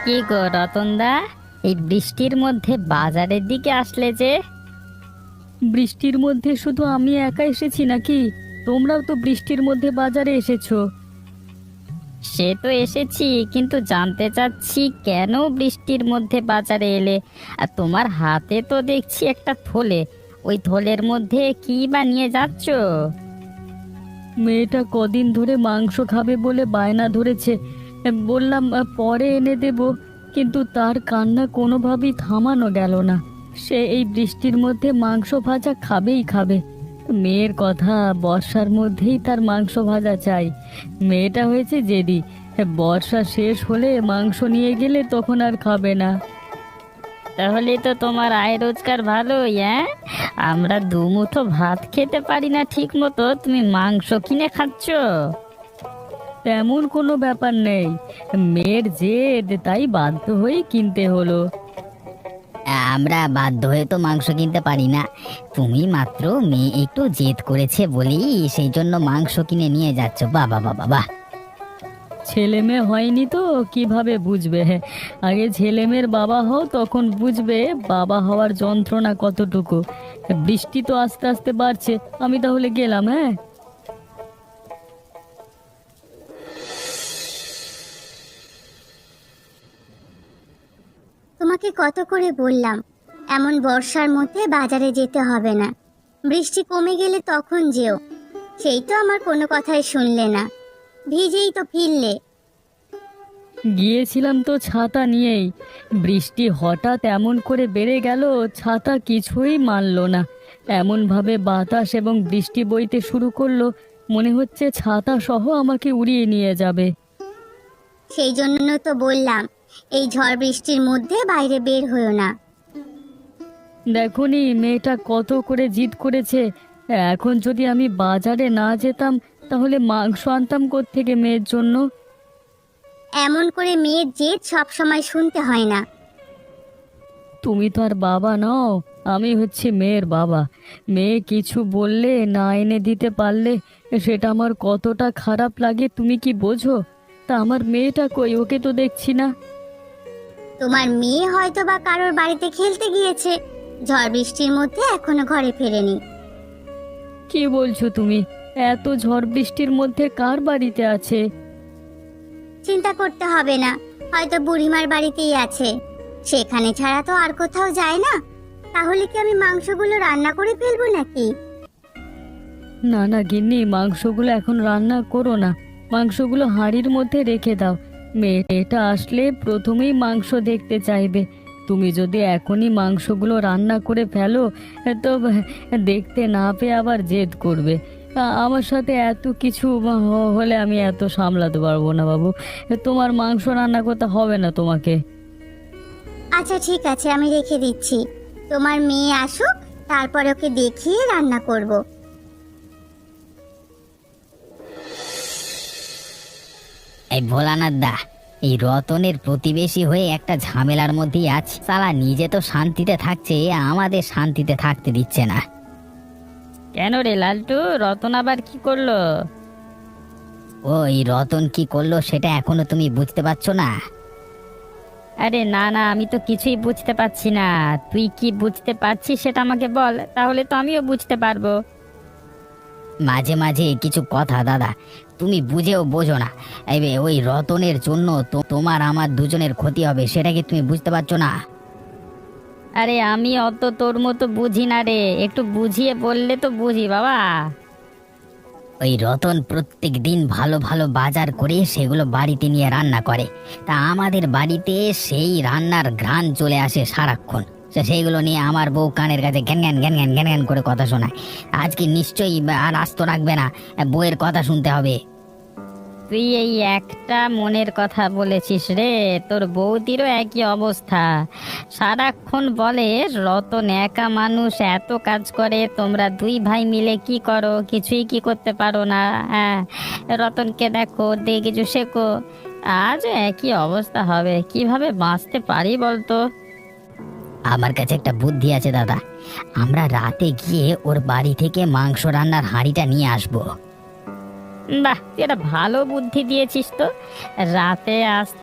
কি গো রতনদা, এই বৃষ্টির মধ্যে বাজারের দিকে আসলে যে? বৃষ্টির মধ্যে শুধু আমি একা এসেছি নাকি? তোমরাও তো বৃষ্টির মধ্যে বাজারে এসেছো। সে তো এসেছি, কিন্তু জানতে চাচ্ছি কেন বৃষ্টির মধ্যে বাজারে এলে? আর তোমার হাতে তো দেখছি একটা থলে, ওই থলের মধ্যে কি বা নিয়ে যাচ্ছ? মেয়েটা কদিন ধরে মাংস খাবে বলে বায়না ধরেছে। বললাম পরে এনে দেব, কিন্তু তার কান্না কোনোভাবেই থামানো গেল না। সে এই বৃষ্টির মধ্যে মাংস ভাজা খাবেই খাবে। মেয়ের কথা, বর্ষার মধ্যেই তার মাংস ভাজা চাই। মেয়েটা হয়েছে জেদি। বর্ষা শেষ হলে মাংস নিয়ে গেলে তখন আর খাবে না। তাহলে তো তোমার আয় রোজগার ভালোই, হ্যাঁ? আমরা দুমুঠো ভাত খেতে পারি না ঠিক মতো, তুমি মাংস কিনে খাচ্ছ? তেমন কোনো ব্যাপার নেই, মেয়ের জেদ, তাই বাধ্য হয়ে কিনতে হলো। আমরা বাধ্য হয়ে তো মাংস কিনতে পারি না। তুমি মাত্র মেয়ে একটু জেদ করেছে বলি সেই জন্য মাংস কিনে নিয়ে যাচ্ছ। বাবা বাবা বাহ! ছেলে মেয়ে হয়নি তো কিভাবে বুঝবে? আগে ছেলে মেয়ের বাবা হও, তখন বুঝবে বাবা হওয়ার যন্ত্রণা কতটুকু। বৃষ্টি তো আস্তে আস্তে বাড়ছে, আমি তাহলে গেলাম। হ্যাঁ, তোমাকে কত করে বললাম এমন বর্ষার মধ্যে বাজারে যেতে হবে না, বৃষ্টি কমে গেলে তখন যেও। সেই তো আমার কোনো কথাই শুনলে না, ভিজেই তো ফিরলে। গিয়েছিলাম তো ছাতা নিয়েই, বৃষ্টি হঠাৎ এমন করে বেড়ে গেল, ছাতা কিছুই মানলো না। এমনভাবে বাতাস এবং বৃষ্টি বইতে শুরু করলো, মনে হচ্ছে ছাতা সহ আমাকে উড়িয়ে নিয়ে যাবে। সেই জন্য তো বললাম এই ঝড় বৃষ্টির মধ্যে বাইরে বের হয়েও না। দেখোনি মেয়েটা কত করে জিদ করেছে। এখন যদি আমি বাজারে না যেতাম, তাহলে মাংস আনতাম কোত্থেকে মেয়ের জন্য? এমন করে মেয়ের জেদ সব সময় শুনতে হয় না। তুমি তো আর বাবা নও, আমি হচ্ছে মেয়ের বাবা। মেয়ে কিছু বললে না এনে দিতে পারলে সেটা আমার কতটা খারাপ লাগে তুমি কি বোঝো? তা আমার মেয়েটা কই, ওকে তো দেখছি না। তোমার মেয়ে হয়তো বা কারোর বাড়িতে খেলতে গিয়েছে, ঝড় বৃষ্টির মধ্যে এখনো ঘরে ফেরেনি। কি বলছো তুমি? এত ঝড় বৃষ্টির মধ্যে কার বাড়িতে আছে? চিন্তা করতে হবে না, হয়তো বুড়িমার বাড়িতেই আছে। সেখানে ছাড়া তো আর কোথাও যায় না। তাহলে কি আমি মাংসগুলো রান্না করে ফেলবো নাকি? না না গিন্নি, মাংসগুলো এখন রান্না করো না, মাংসগুলো হাঁড়ির মধ্যে রেখে দাও। মেয়েটা আসলে প্রথমেই মাংস দেখতে চাইবে। তুমি যদি এখনই মাংসগুলো রান্না করে ফেলো, তো দেখতে না পেয়ে আবার জেদ করবে। আমার সাথে এত কিছু হলে আমি এত সামলাতে পারবো না বাবু। তোমার মাংস রান্না করতে হবে না তোমাকে। আচ্ছা ঠিক আছে, আমি রেখে দিচ্ছি। তোমার মেয়ে আসুক, তারপর ওকে দেখিয়ে রান্না করব। এই ভোলানাথ দা, এই রতনের প্রতিবেশী হয়ে একটা ঝামেলার মধ্যেই আছে। সালা নিজে তো শান্তিতে থাকছে, আমাদের শান্তিতে থাকতে দিচ্ছে না। কেন রে লালটু, রতন আবার কি করলো? ওই রতন কি করলো সেটা এখনো তুমি বুঝতে পারছো না? আরে না না, আমি তো কিছুই বুঝতে পারছি না। তুই কি বুঝতে পারছিস সেটা আমাকে বল, তাহলে তো আমিও বুঝতে পারবো। মাঝে মাঝে কিছু কথা দাদা তুমি বুঝেও বোঝো না। ওই রতনের জন্য তো তোমার আমার দুজনের ক্ষতি হবে, সেটা কি তুমি বুঝতে পারছো না? আরে আমি অত তোর মতো বুঝি না রে, একটু বুঝিয়ে বললে তো বুঝি বাবা। ওই রতন প্রত্যেক দিন ভালো ভালো বাজার করে সেগুলো বাড়িতে নিয়ে রান্না করে। তা আমাদের বাড়িতে সেই রান্নার ঘ্রাণ চলে আসে সারাক্ষণ। সেইগুলো নিয়ে আমার বউ কানের কাছে ঘ্যান ঘ্যান ঘ্যান ঘ্যান ঘ্যান ঘ্যান করে কথা শোনায়। আজকে নিশ্চয়ই আর আস্ত রাখবে না, বউয়ের কথা শুনতে হবে। তুই এই একটা মনের কথা বলেছিস রে, তোর বৌদিরও একই অবস্থা। সারাক্ষণ বলে রতন একা মানুষ, এত কাজ করে, তোমরা দুই ভাই মিলে কি করো, কিছুই কি করতে পারো না। হ্যাঁ, রতনকে দেখো, দিয়ে কিছু শেখো। আজ একই অবস্থা হবে, কিভাবে বাঁচতে পারি বলতো? আমার কাছে একটা বুদ্ধি আছে দাদা, আমরা রাতে গিয়ে ওর বাড়ি থেকে মাংস রান্নার হাঁড়িটা নিয়ে আসবো। বাহ, তুই একটা ভালো বুদ্ধি দিয়েছিস তো। রাতে আস